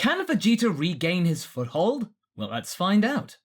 Can Vegeta regain his foothold? Well, let's find out.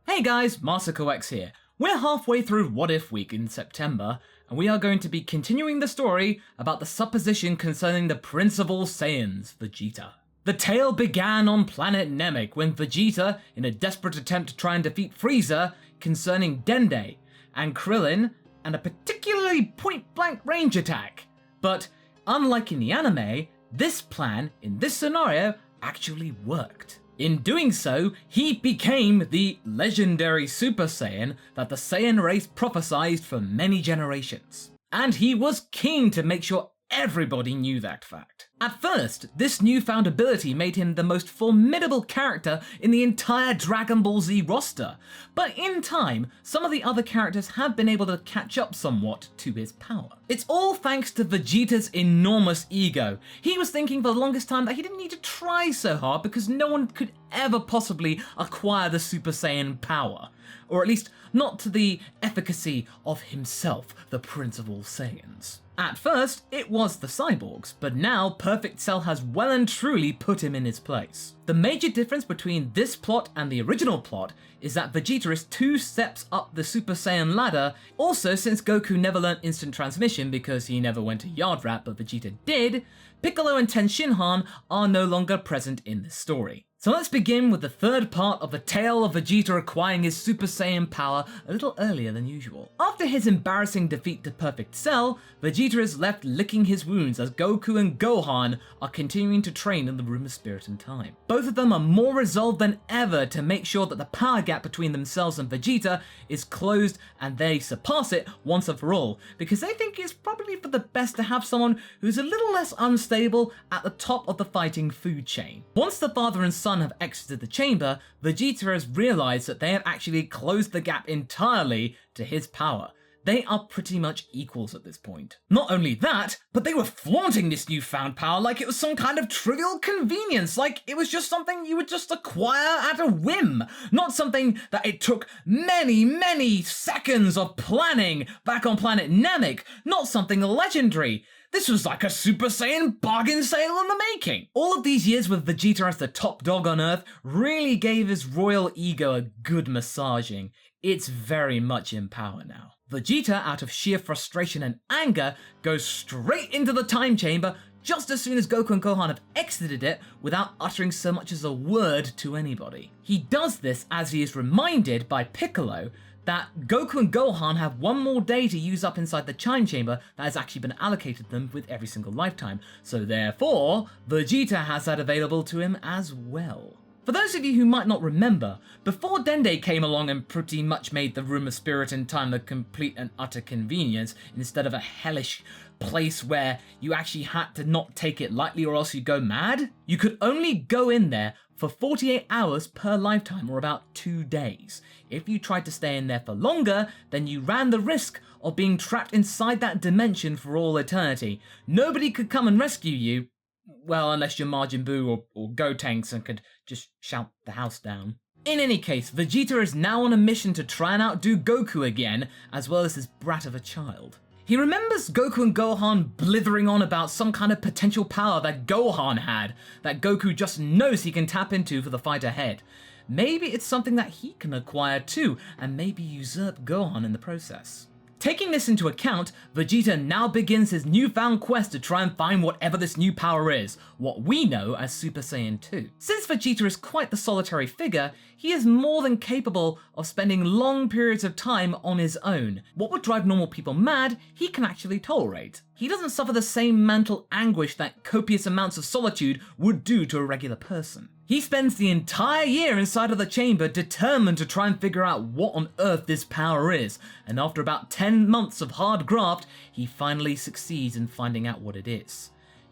Hey guys, MasakoX here. We're halfway through What If Week in September, and we are going to be continuing the story about the supposition concerning the Prince of All Saiyans, Vegeta. The tale began on planet Namek when Vegeta, in a desperate attempt to try and defeat Frieza concerning Dende and Krillin, and a particularly point-blank range attack. But unlike in the anime, this plan, in this scenario, actually worked. In doing so, he became the Legendary Super Saiyan that the Saiyan race prophesied for many generations. And he was keen to make sure everybody knew that fact. At first, this newfound ability made him the most formidable character in the entire Dragon Ball Z roster, but in time, some of the other characters have been able to catch up somewhat to his power. It's all thanks to Vegeta's enormous ego. He was thinking for the longest time that he didn't need to try so hard because no one could ever possibly acquire the Super Saiyan power, or at least not to the efficacy of himself, the Prince of All Saiyans. At first, it was the cyborgs, but now Perfect Cell has well and truly put him in his place. The major difference between this plot and the original plot is that Vegeta is 2 steps up the Super Saiyan ladder. Also, since Goku never learned instant transmission because he never went to Yard Rat but Vegeta did, Piccolo and Tenshinhan are no longer present in this story. So let's begin with the third part of the tale of Vegeta acquiring his Super Saiyan power a little earlier than usual. After his embarrassing defeat to Perfect Cell, Vegeta is left licking his wounds as Goku and Gohan are continuing to train in the Room of Spirit and Time. Both of them are more resolved than ever to make sure that the power gap between themselves and Vegeta is closed and they surpass it once and for all, because they think it's probably for the best to have someone who's a little less unstable at the top of the fighting food chain. Once the father and son have exited the chamber, Vegeta has realized that they have actually closed the gap entirely to his power. They are pretty much equals at this point. Not only that, but they were flaunting this newfound power like it was some kind of trivial convenience, like it was just something you would just acquire at a whim, not something that it took many seconds of planning back on planet Namek, not something legendary. This was like a Super Saiyan bargain sale in the making. All of these years with Vegeta as the top dog on Earth really gave his royal ego a good massaging. It's very much in power now. Vegeta, out of sheer frustration and anger, goes straight into the time chamber just as soon as Goku and Gohan have exited it without uttering so much as a word to anybody. He does this as he is reminded by Piccolo that Goku and Gohan have one more day to use up inside the time chamber that has actually been allocated them with every single lifetime, so therefore, Vegeta has that available to him as well. For those of you who might not remember, before Dende came along and pretty much made the Room of Spirit and Time a complete and utter convenience, instead of a hellish place where you actually had to not take it lightly or else you'd go mad, you could only go in there for 48 hours per lifetime, or about 2 days. If you tried to stay in there for longer, then you ran the risk of being trapped inside that dimension for all eternity. Nobody could come and rescue you, well, unless you're Majin Buu or Gotenks and could just shout the house down. In any case, Vegeta is now on a mission to try and outdo Goku again, as well as his brat of a child. He remembers Goku and Gohan blithering on about some kind of potential power that Gohan had, that Goku just knows he can tap into for the fight ahead. Maybe it's something that he can acquire too, and maybe usurp Gohan in the process. Taking this into account, Vegeta now begins his newfound quest to try and find whatever this new power is, what we know as Super Saiyan 2. Since Vegeta is quite the solitary figure, he is more than capable of spending long periods of time on his own. What would drive normal people mad, he can actually tolerate. He doesn't suffer the same mental anguish that copious amounts of solitude would do to a regular person. He spends the entire year inside of the chamber determined to try and figure out what on earth this power is, and after about 10 months of hard graft, he finally succeeds in finding out what it is.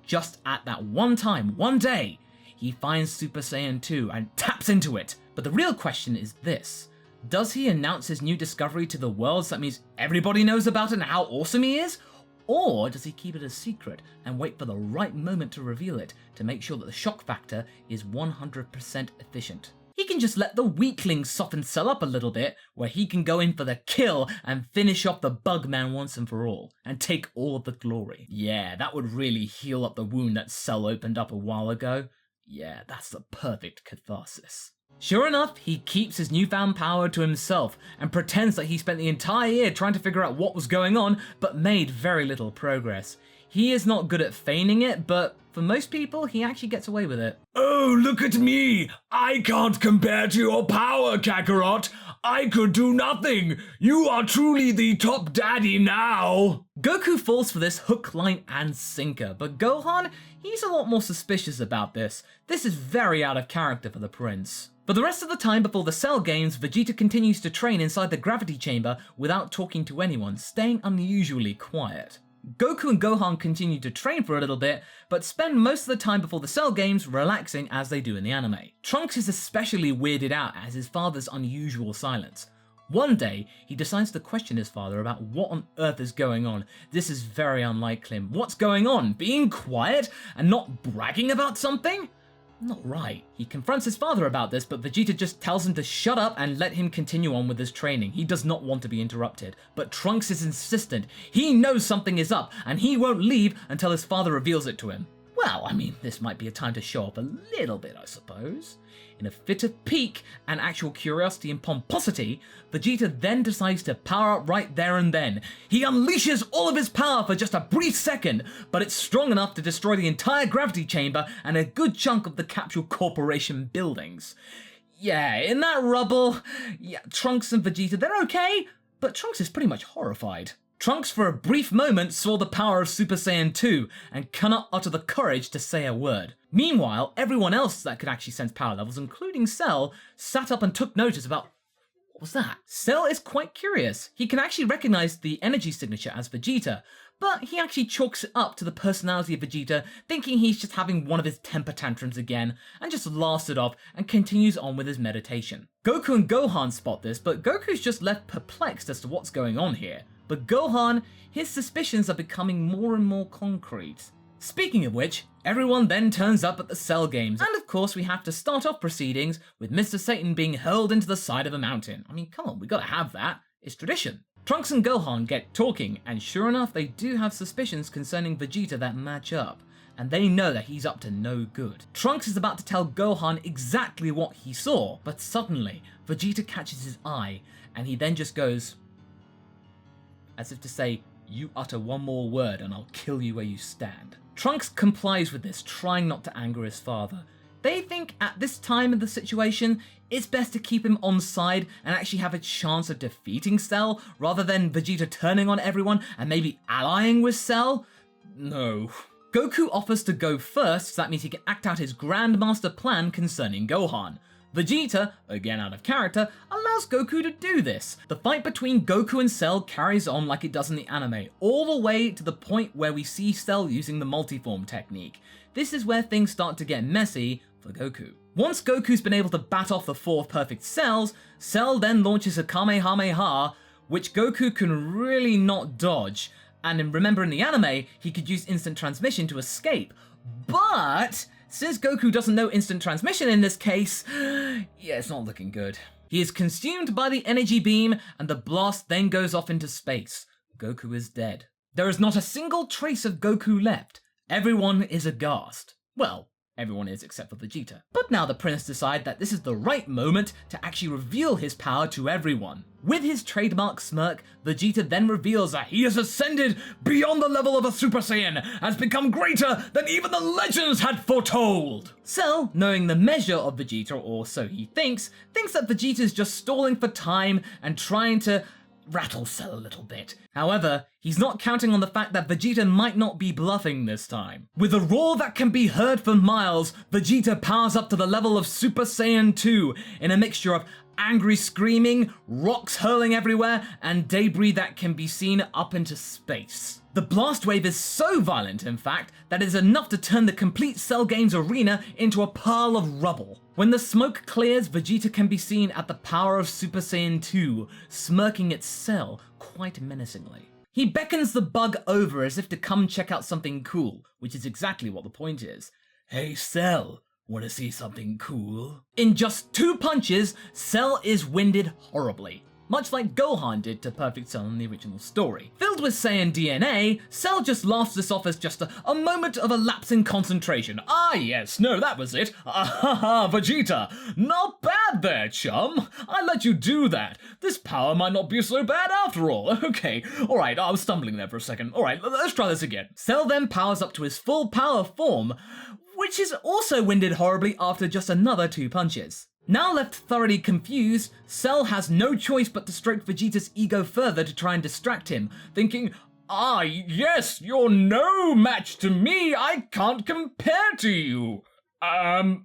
Just at that one time, one day, he finds Super Saiyan 2 and taps into it. But the real question is this: does he announce his new discovery to the world so that means everybody knows about it and how awesome he is? Or does he keep it a secret and wait for the right moment to reveal it to make sure that the shock factor is 100% efficient? He can just let the weaklings soften Cell up a little bit, where he can go in for the kill and finish off the Bugman once and for all, and take all of the glory. Yeah, that would really heal up the wound that Cell opened up a while ago. Yeah, that's the perfect catharsis. Sure enough, he keeps his newfound power to himself and pretends that he spent the entire year trying to figure out what was going on, but made very little progress. He is not good at feigning it, but for most people, he actually gets away with it. Oh, look at me! I can't compare to your power, Kakarot! I could do nothing! You are truly the top daddy now! Goku falls for this hook, line, and sinker, but Gohan, he's a lot more suspicious about this. This is very out of character for the prince. For the rest of the time before the Cell Games, Vegeta continues to train inside the gravity chamber without talking to anyone, staying unusually quiet. Goku and Gohan continue to train for a little bit, but spend most of the time before the Cell Games relaxing as they do in the anime. Trunks is especially weirded out at his father's unusual silence. One day, he decides to question his father about what on earth is going on. This is very unlike him. What's going on? Being quiet and not bragging about something? Not right. He confronts his father about this, but Vegeta just tells him to shut up and let him continue on with his training. He does not want to be interrupted. But Trunks is insistent. He knows something is up, and he won't leave until his father reveals it to him. Well, I mean, this might be a time to show up a little bit, I suppose. In a fit of pique and actual curiosity and pomposity, Vegeta then decides to power up right there and then. He unleashes all of his power for just a brief second, but it's strong enough to destroy the entire gravity chamber and a good chunk of the Capsule Corporation buildings. Yeah, in that rubble, yeah, Trunks and Vegeta, they're okay, but Trunks is pretty much horrified. Trunks for a brief moment saw the power of Super Saiyan 2 and cannot utter the courage to say a word. Meanwhile, everyone else that could actually sense power levels, including Cell, sat up and took notice about what was that? Cell is quite curious. He can actually recognize the energy signature as Vegeta, but he actually chalks it up to the personality of Vegeta, thinking he's just having one of his temper tantrums again, and just laughs it off and continues on with his meditation. Goku and Gohan spot this, but Goku's just left perplexed as to what's going on here. But Gohan, his suspicions are becoming more and more concrete. Speaking of which, everyone then turns up at the Cell Games, and of course we have to start off proceedings with Mr. Satan being hurled into the side of a mountain. I mean, come on, we gotta have that. It's tradition. Trunks and Gohan get talking, and sure enough, they do have suspicions concerning Vegeta that match up, and they know that he's up to no good. Trunks is about to tell Gohan exactly what he saw, but suddenly, Vegeta catches his eye, and he then just goes, as if to say, you utter one more word and I'll kill you where you stand. Trunks complies with this, trying not to anger his father. They think at this time of the situation, it's best to keep him on side and actually have a chance of defeating Cell, rather than Vegeta turning on everyone and maybe allying with Cell. No. Goku offers to go first, so that means he can act out his Grandmaster plan concerning Gohan. Vegeta, again out of character, allows Goku to do this. The fight between Goku and Cell carries on like it does in the anime, all the way to the point where we see Cell using the multiform technique. This is where things start to get messy for Goku. Once Goku's been able to bat off the 4 perfect cells, Cell then launches a Kamehameha, which Goku can really not dodge. And remember in the anime, he could use instant transmission to escape. But since Goku doesn't know instant transmission in this case, yeah, it's not looking good. He is consumed by the energy beam, and the blast then goes off into space. Goku is dead. There is not a single trace of Goku left. Everyone is aghast. Well, everyone is except for Vegeta. But now the prince decides that this is the right moment to actually reveal his power to everyone. With his trademark smirk, Vegeta then reveals that he has ascended beyond the level of a Super Saiyan and has become greater than even the legends had foretold. Cell, knowing the measure of Vegeta, or so he thinks that Vegeta is just stalling for time and trying to rattle Cell a little bit. However, he's not counting on the fact that Vegeta might not be bluffing this time. With a roar that can be heard for miles, Vegeta powers up to the level of Super Saiyan 2 in a mixture of angry screaming, rocks hurling everywhere, and debris that can be seen up into space. The blast wave is so violent, in fact, that it is enough to turn the complete Cell Games arena into a pile of rubble. When the smoke clears, Vegeta can be seen at the power of Super Saiyan 2, smirking at Cell quite menacingly. He beckons the bug over as if to come check out something cool, which is exactly what the point is. Hey Cell, wanna see something cool? In just 2 punches, Cell is winded horribly, much like Gohan did to Perfect Cell in the original story. Filled with Saiyan DNA, Cell just laughs this off as just a moment of a lapse in concentration. Ah yes, no, that was it. Ah, Vegeta, not bad there, chum. I let you do that. This power might not be so bad after all. Okay, alright, I was stumbling there for a second. Alright, let's try this again. Cell then powers up to his full power form, which is also winded horribly after just another 2 punches. Now left thoroughly confused, Cell has no choice but to stroke Vegeta's ego further to try and distract him, thinking, ah yes, you're no match to me, I can't compare to you. I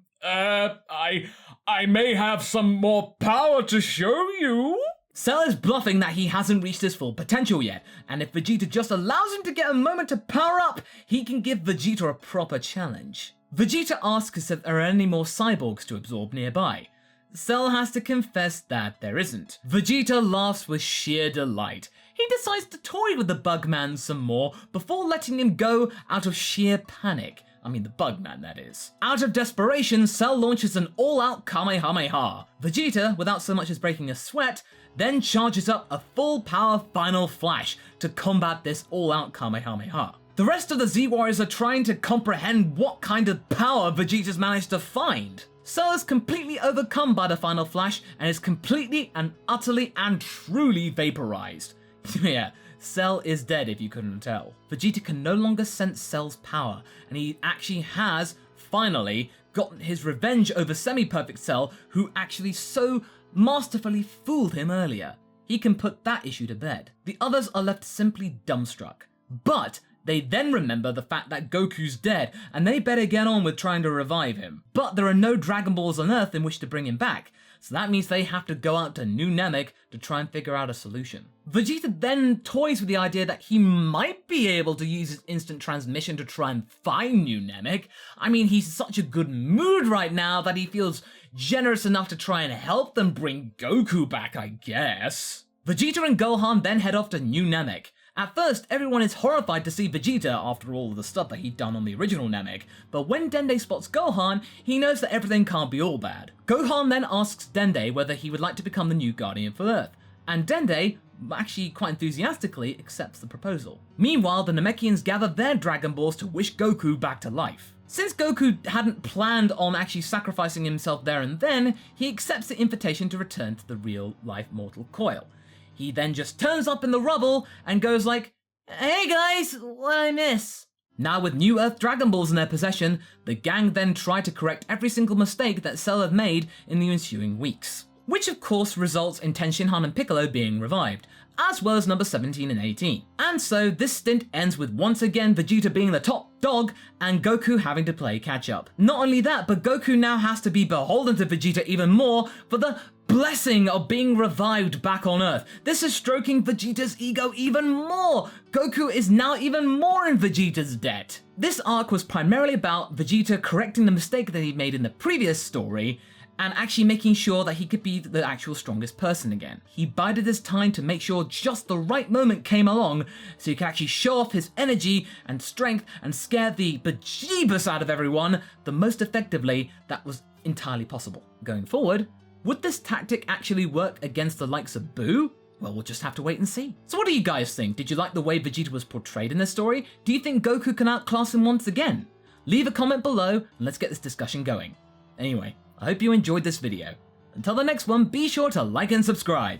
may have some more power to show you. Cell is bluffing that he hasn't reached his full potential yet, and if Vegeta just allows him to get a moment to power up, he can give Vegeta a proper challenge. Vegeta asks if there are any more cyborgs to absorb nearby. Cell has to confess that there isn't. Vegeta laughs with sheer delight. He decides to toy with the Bugman some more before letting him go out of sheer panic. I mean the Bugman, that is. Out of desperation, Cell launches an all-out Kamehameha. Vegeta, without so much as breaking a sweat, then charges up a full power Final Flash to combat this all-out Kamehameha. The rest of the Z-Warriors are trying to comprehend what kind of power Vegeta's managed to find. Cell is completely overcome by the Final Flash and is completely and utterly and truly vaporized. Yeah, Cell is dead if you couldn't tell. Vegeta can no longer sense Cell's power, and he actually has, finally, gotten his revenge over Semi-Perfect Cell, who actually so masterfully fooled him earlier. He can put that issue to bed. The others are left simply dumbstruck. But they then remember the fact that Goku's dead, and they better get on with trying to revive him. But there are no Dragon Balls on Earth in which to bring him back, so that means they have to go out to New Namek to try and figure out a solution. Vegeta then toys with the idea that he might be able to use his instant transmission to try and find New Namek. I mean, he's in such a good mood right now that he feels generous enough to try and help them bring Goku back, I guess. Vegeta and Gohan then head off to New Namek. At first, everyone is horrified to see Vegeta after all of the stuff that he'd done on the original Namek, but when Dende spots Gohan, he knows that everything can't be all bad. Gohan then asks Dende whether he would like to become the new Guardian for Earth, and Dende, actually quite enthusiastically, accepts the proposal. Meanwhile, the Namekians gather their Dragon Balls to wish Goku back to life. Since Goku hadn't planned on actually sacrificing himself there and then, he accepts the invitation to return to the real-life mortal coil. He then just turns up in the rubble and goes like, "Hey guys, what'd I miss?" Now with new Earth Dragon Balls in their possession, the gang then try to correct every single mistake that Cell had made in the ensuing weeks. Which of course results in Tenshinhan and Piccolo being revived, as well as number 17 and 18. And so this stint ends with once again Vegeta being the top dog and Goku having to play catch up. Not only that, but Goku now has to be beholden to Vegeta even more for the blessing of being revived back on Earth. This is stroking Vegeta's ego even more. Goku is now even more in Vegeta's debt. This arc was primarily about Vegeta correcting the mistake that he made in the previous story and actually making sure that he could be the actual strongest person again. He bided his time to make sure just the right moment came along so he could actually show off his energy and strength and scare the bejeebus out of everyone the most effectively that was entirely possible. Going forward, would this tactic actually work against the likes of Boo? Well, we'll just have to wait and see. So what do you guys think? Did you like the way Vegeta was portrayed in this story? Do you think Goku can outclass him once again? Leave a comment below and let's get this discussion going. Anyway, I hope you enjoyed this video. Until the next one, be sure to like and subscribe.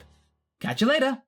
Catch you later!